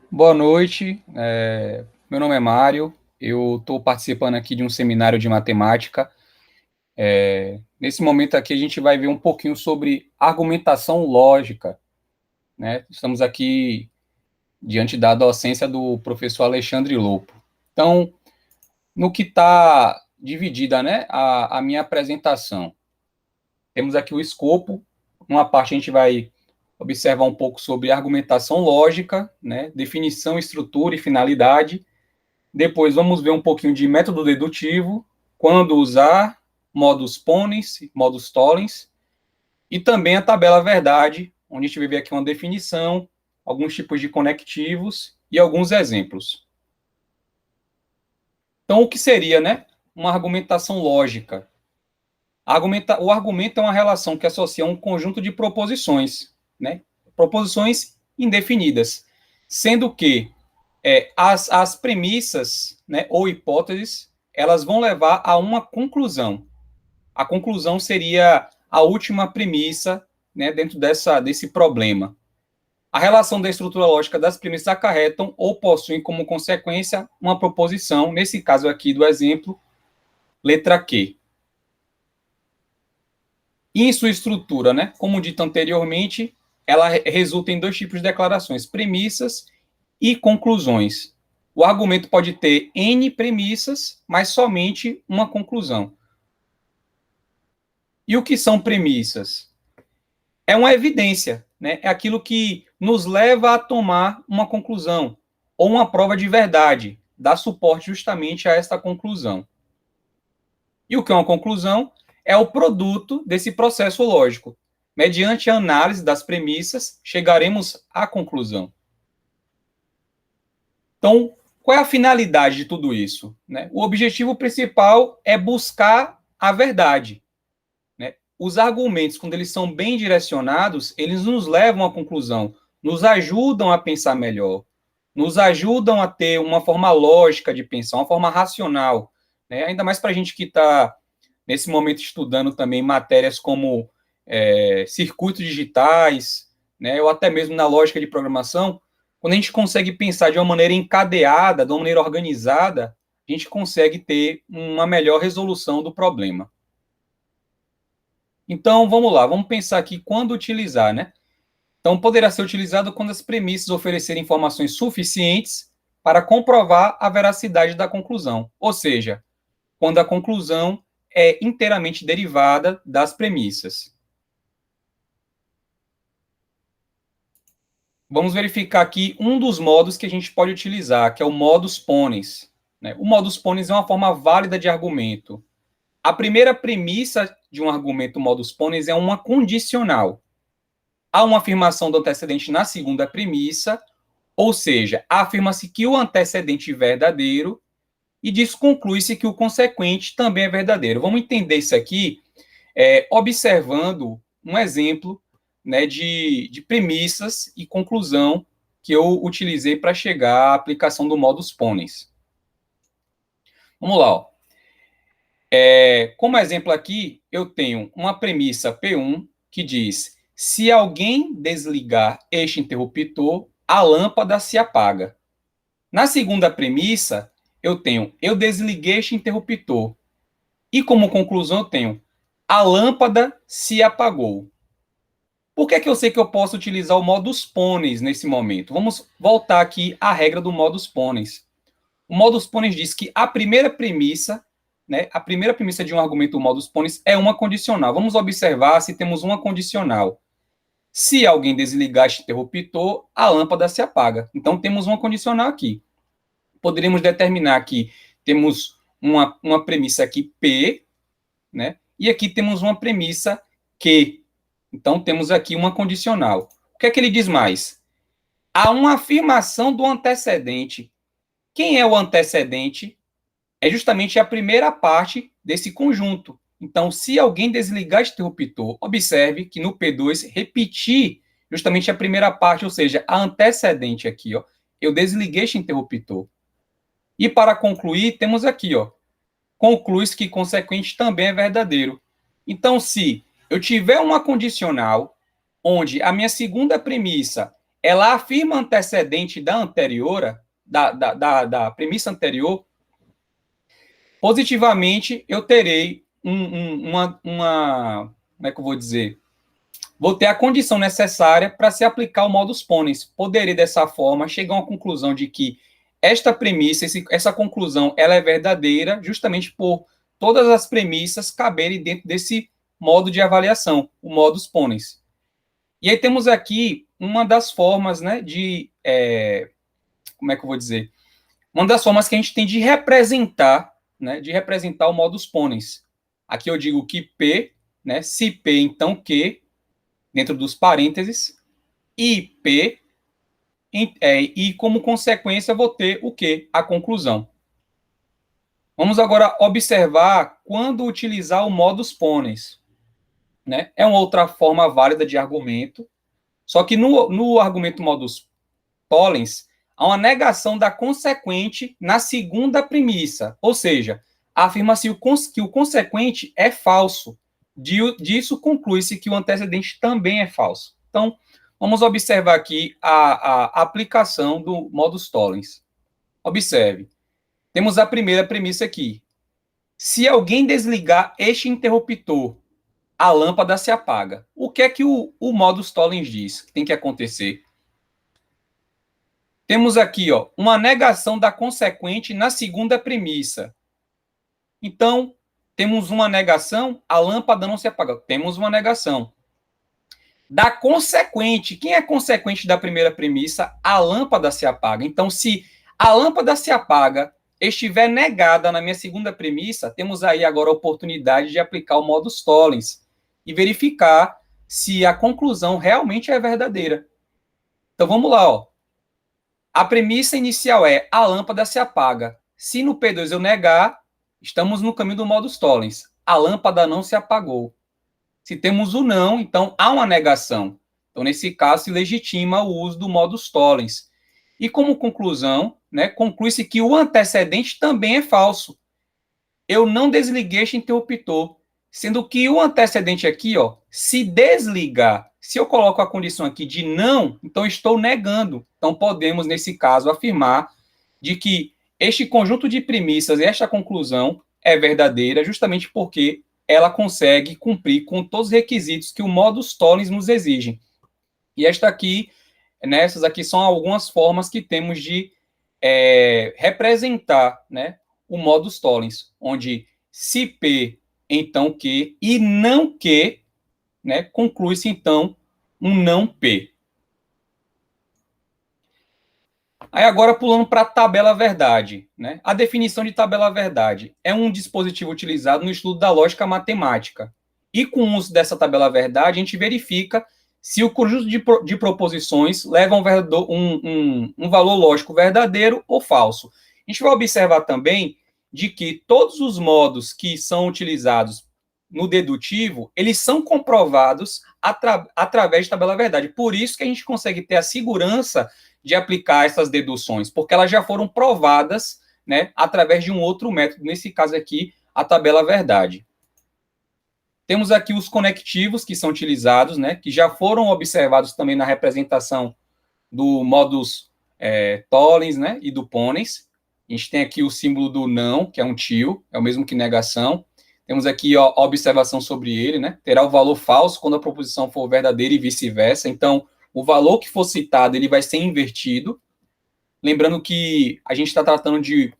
Boa noite, meu nome é Mário, eu estou participando aqui de um seminário de matemática. Nesse momento aqui a gente vai ver um pouquinho sobre argumentação lógica, né? Estamos aqui diante da docência do professor Alexandre Lopo. Então, no que está dividida, né, a minha apresentação, temos aqui o escopo. Uma parte a gente vai observar um pouco sobre argumentação lógica, né, definição, estrutura e finalidade. Depois vamos ver um pouquinho de método dedutivo, quando usar, modus ponens, modus tollens, e também a tabela verdade, onde a gente vai ver aqui uma definição, alguns tipos de conectivos e alguns exemplos. Então, o que seria, né? Uma argumentação lógica. O argumento é uma relação que associa um conjunto de proposições, né? Proposições indefinidas, sendo que as premissas, né, ou hipóteses, elas vão levar a uma conclusão. A conclusão seria a última premissa, né, dentro desse problema. A relação da estrutura lógica das premissas acarretam ou possuem como consequência uma proposição, nesse caso aqui do exemplo, letra Q. E em sua estrutura, né, como dito anteriormente, ela resulta em dois tipos de declarações: premissas e conclusões. O argumento pode ter N premissas, mas somente uma conclusão. E o que são premissas? É uma evidência, né? É aquilo que nos leva a tomar uma conclusão ou uma prova de verdade, dá suporte justamente a esta conclusão. E o que é uma conclusão? É o produto desse processo lógico. Mediante a análise das premissas, chegaremos à conclusão. Então, qual é a finalidade de tudo isso? Né? O objetivo principal é buscar a verdade. Né? Os argumentos, quando eles são bem direcionados, eles nos levam à conclusão, nos ajudam a pensar melhor, nos ajudam a ter uma forma lógica de pensar, uma forma racional. Né? Ainda mais para a gente que está, nesse momento, estudando também matérias como circuitos digitais, né? Ou até mesmo na lógica de programação. Quando a gente consegue pensar de uma maneira encadeada, de uma maneira organizada, a gente consegue ter uma melhor resolução do problema. Então, vamos lá, vamos pensar aqui quando utilizar, né? Então, poderá ser utilizado quando as premissas oferecerem informações suficientes para comprovar a veracidade da conclusão, ou seja, quando a conclusão é inteiramente derivada das premissas. Vamos verificar aqui um dos modos que a gente pode utilizar, que é o modus ponens. Né? O modus ponens é uma forma válida de argumento. A primeira premissa de um argumento modus ponens é uma condicional. Há uma afirmação do antecedente na segunda premissa, ou seja, afirma-se que o antecedente é verdadeiro e desconclui-se que o consequente também é verdadeiro. Vamos entender isso aqui observando um exemplo, né, de premissas e conclusão que eu utilizei para chegar à aplicação do modus ponens. Vamos lá. Ó. Como exemplo aqui, eu tenho uma premissa P1 que diz: se alguém desligar este interruptor, a lâmpada se apaga. Na segunda premissa, eu desliguei este interruptor. E como conclusão, eu tenho: a lâmpada se apagou. Por que eu sei que eu posso utilizar o modus ponens nesse momento? Vamos voltar aqui à regra do modus ponens. O modus ponens diz que a primeira premissa, né, a primeira premissa de um argumento do modus ponens é uma condicional. Vamos observar se temos uma condicional. Se alguém desligar este interruptor, a lâmpada se apaga. Então, temos uma condicional aqui. Poderíamos determinar que temos uma premissa aqui P, né, e aqui temos uma premissa Q. Então, temos aqui uma condicional. O que é que ele diz mais? Há uma afirmação do antecedente. Quem é o antecedente? É justamente a primeira parte desse conjunto. Então, se alguém desligar este interruptor, observe que no P2, repetir justamente a primeira parte, ou seja, a antecedente aqui. Ó, eu desliguei este interruptor. E para concluir, temos aqui, ó, conclui-se que consequente também é verdadeiro. Então, se eu tiver uma condicional onde a minha segunda premissa ela afirma antecedente da anterior, da premissa anterior, positivamente eu terei como é que eu vou dizer? Vou ter a condição necessária para se aplicar o modus ponens. Poderei, dessa forma, chegar a uma conclusão de que esta premissa, essa conclusão, ela é verdadeira, justamente por todas as premissas caberem dentro desse modo de avaliação, o modus ponens. E aí temos aqui uma das formas, né, como é que eu vou dizer? Uma das formas que a gente tem de representar, né, de representar o modus ponens. Aqui eu digo que P, né, se P, então Q, dentro dos parênteses, e P, e como consequência vou ter o quê? A conclusão. Vamos agora observar quando utilizar o modus ponens. Né? É uma outra forma válida de argumento, só que no argumento modus ponens, há uma negação da consequente na segunda premissa, ou seja, afirma-se que o consequente é falso. Disso conclui-se que o antecedente também é falso. Então, vamos observar aqui a aplicação do modus tollens. Observe. Temos a primeira premissa aqui. Se alguém desligar este interruptor, a lâmpada se apaga. O que é que o modus tollens diz que tem que acontecer? Temos aqui, ó, uma negação da consequente na segunda premissa. Então, temos uma negação, a lâmpada não se apaga. Temos uma negação. Da consequente, quem é consequente da primeira premissa? A lâmpada se apaga. Então, se a lâmpada se apaga, estiver negada na minha segunda premissa, temos aí agora a oportunidade de aplicar o modus tollens e verificar se a conclusão realmente é verdadeira. Então, vamos lá, ó. A premissa inicial é a lâmpada se apaga. Se no P2 eu negar, estamos no caminho do modus tollens. A lâmpada não se apagou. Se temos o não, então há uma negação. Então, nesse caso, se legitima o uso do modus tollens. E como conclusão, né, conclui-se que o antecedente também é falso. Eu não desliguei este interruptor, sendo que o antecedente aqui, ó, se desligar, se eu coloco a condição aqui de não, então estou negando. Então, podemos, nesse caso, afirmar de que este conjunto de premissas e esta conclusão é verdadeira justamente porque ela consegue cumprir com todos os requisitos que o modus tollens nos exige. E essas aqui são algumas formas que temos de representar, né, o modus tollens, onde se P, então Q, e não Q, né, conclui-se, então, um não P. Aí agora pulando para a tabela verdade, né? A definição de tabela verdade é um dispositivo utilizado no estudo da lógica matemática. E com o uso dessa tabela verdade, a gente verifica se o conjunto de proposições leva um valor lógico verdadeiro ou falso. A gente vai observar também de que todos os modos que são utilizados no dedutivo, eles são comprovados através de tabela verdade. Por isso que a gente consegue ter a segurança de aplicar essas deduções, porque elas já foram provadas, né, através de um outro método, nesse caso aqui, a tabela verdade. Temos aqui os conectivos que são utilizados, né, que já foram observados também na representação do modus tollens, né, e do ponens. A gente tem aqui o símbolo do não, que é um tio, é o mesmo que negação. Temos aqui a observação sobre ele, né, terá o valor falso quando a proposição for verdadeira e vice-versa. Então, o valor que for citado, ele vai ser invertido. Lembrando que a gente está tratando de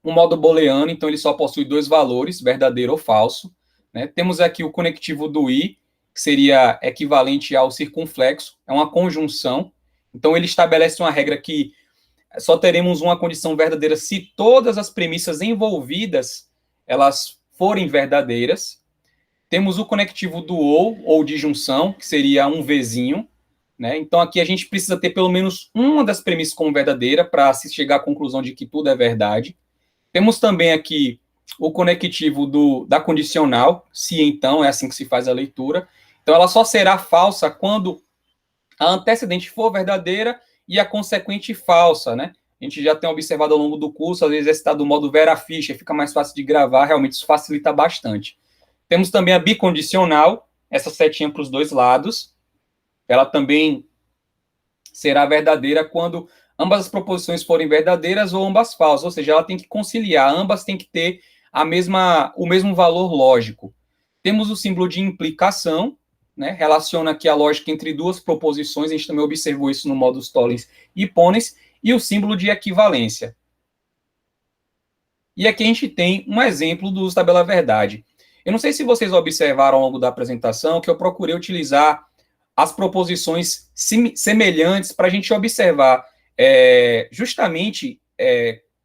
um modo booleano, então ele só possui dois valores, verdadeiro ou falso. Né? Temos aqui o conectivo do i, que seria equivalente ao circunflexo, é uma conjunção. Então ele estabelece uma regra que só teremos uma condição verdadeira se todas as premissas envolvidas elas forem verdadeiras. Temos o conectivo do ou de junção, que seria um Vzinho. Né? Então, aqui a gente precisa ter pelo menos uma das premissas como verdadeira para se chegar à conclusão de que tudo é verdade. Temos também aqui o conectivo da condicional, se então, é assim que se faz a leitura. Então, ela só será falsa quando a antecedente for verdadeira e a consequente falsa, né? A gente já tem observado ao longo do curso, às vezes é citado do modo Vera Fischer, fica mais fácil de gravar, realmente isso facilita bastante. Temos também a bicondicional, essa setinha para os dois lados. Ela também será verdadeira quando ambas as proposições forem verdadeiras ou ambas falsas, ou seja, ela tem que conciliar, ambas têm que ter o mesmo valor lógico. Temos o símbolo de implicação, né, relaciona aqui a lógica entre duas proposições, a gente também observou isso no modus tollens e ponens, e o símbolo de equivalência. E aqui a gente tem um exemplo do uso da bela-verdade. Eu não sei se vocês observaram ao longo da apresentação que eu procurei utilizar as proposições semelhantes para a gente observar justamente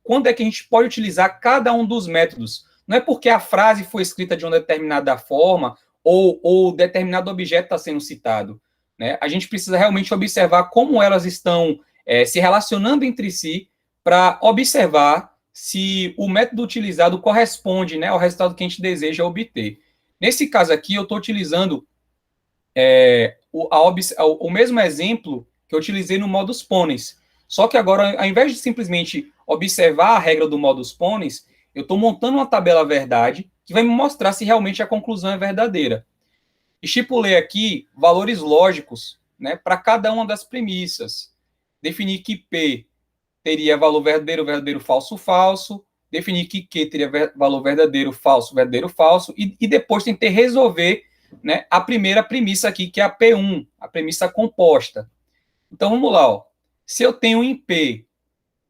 quando é que a gente pode utilizar cada um dos métodos. Não é porque a frase foi escrita de uma determinada forma ou determinado objeto está sendo citado, né? A gente precisa realmente observar como elas estão se relacionando entre si para observar se o método utilizado corresponde, né, ao resultado que a gente deseja obter. Nesse caso aqui, eu estou utilizando o mesmo exemplo que eu utilizei no modus ponens. Só que agora, ao invés de simplesmente observar a regra do modus ponens, eu estou montando uma tabela verdade que vai me mostrar se realmente a conclusão é verdadeira. Estipulei aqui valores lógicos, né, para cada uma das premissas. Defini que P teria valor verdadeiro, verdadeiro, falso, falso. Defini que Q teria valor verdadeiro, falso, e depois tentei resolver, né, a primeira premissa aqui, que é a P1, a premissa composta. Então, vamos lá. Ó. Se eu tenho em P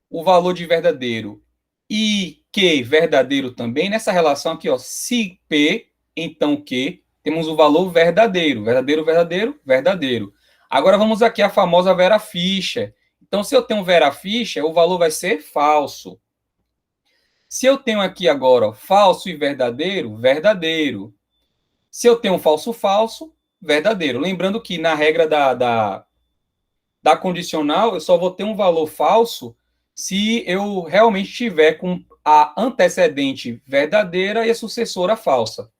o valor de verdadeiro e Q verdadeiro também, nessa relação aqui, ó, se P, então Q, temos o valor verdadeiro. Verdadeiro, verdadeiro, verdadeiro. Agora, vamos aqui à famosa Vera Fischer. Então, se eu tenho Vera Fischer, o valor vai ser falso. Se eu tenho aqui agora ó, falso e verdadeiro, verdadeiro. Se eu tenho falso, falso, verdadeiro. Lembrando que na regra da condicional, eu só vou ter um valor falso se eu realmente tiver com a antecedente verdadeira e a sucessora falsa.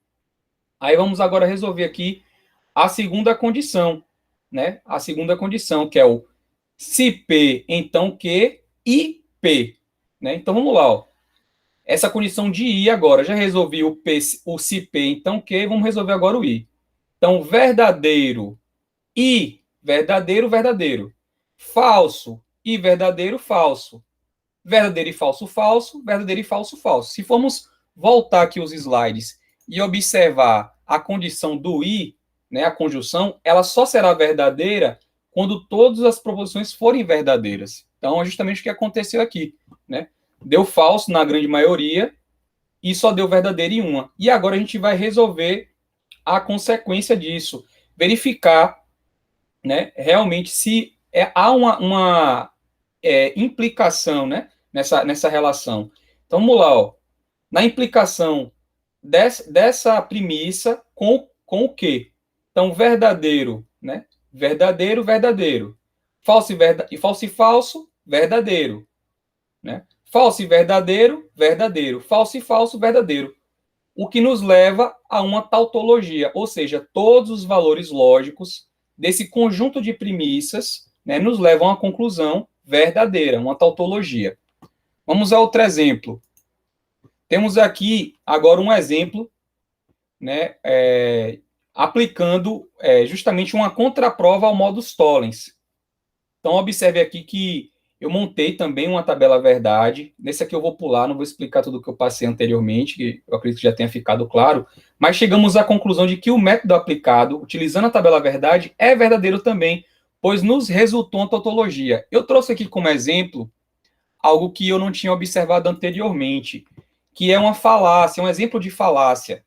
Aí vamos agora resolver aqui a segunda condição, né? A segunda condição, que é o se P, então Q e P. Né? Então vamos lá. Ó. Essa condição de I agora, já resolvi o se P, então Q, vamos resolver agora o I. Então, verdadeiro e verdadeiro, verdadeiro. Falso e verdadeiro, falso. Verdadeiro e falso, falso. Verdadeiro e falso, falso. Se formos voltar aqui os slides e observar a condição do I, né, a conjunção, ela só será verdadeira quando todas as proposições forem verdadeiras. Então, é justamente o que aconteceu aqui. Né? Deu falso na grande maioria e só deu verdadeiro em uma. E agora a gente vai resolver a consequência disso. Verificar, né, realmente se há uma implicação, né, nessa relação. Então, vamos lá. Ó. Na implicação dessa premissa com o quê? Então, verdadeiro, né? Verdadeiro, verdadeiro. Falso e falso, verdadeiro. Né? Falso e verdadeiro, verdadeiro. Falso e falso, verdadeiro. O que nos leva a uma tautologia, ou seja, todos os valores lógicos desse conjunto de premissas, né, nos levam à conclusão verdadeira, uma tautologia. Vamos a outro exemplo. Temos aqui agora um exemplo, né, aplicando justamente uma contraprova ao modus tollens. Então, observe aqui que eu montei também uma tabela verdade. Nesse aqui eu vou pular, não vou explicar tudo o que eu passei anteriormente, que eu acredito que já tenha ficado claro, mas chegamos à conclusão de que o método aplicado, utilizando a tabela verdade, é verdadeiro também, pois nos resultou uma tautologia. Eu trouxe aqui como exemplo algo que eu não tinha observado anteriormente, que é uma falácia, um exemplo de falácia.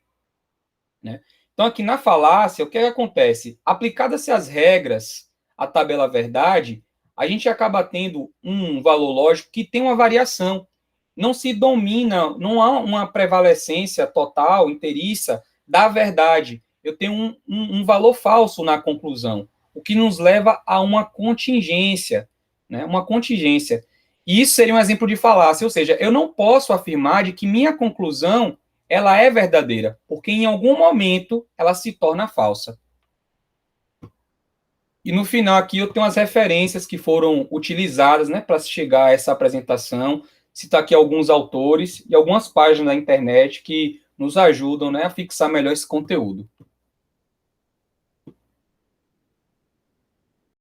Né? Então, aqui na falácia, o que acontece? Aplicadas-se as regras à tabela verdade, a gente acaba tendo um valor lógico que tem uma variação. Não se domina, não há uma prevalecência total, inteiriça da verdade. Eu tenho um valor falso na conclusão, o que nos leva a uma contingência, né? Uma contingência. E isso seria um exemplo de falácia, ou seja, eu não posso afirmar de que minha conclusão ela é verdadeira, porque em algum momento ela se torna falsa. E no final aqui eu tenho as referências que foram utilizadas, né, para chegar a essa apresentação. Citar aqui alguns autores e algumas páginas da internet que nos ajudam, né, a fixar melhor esse conteúdo.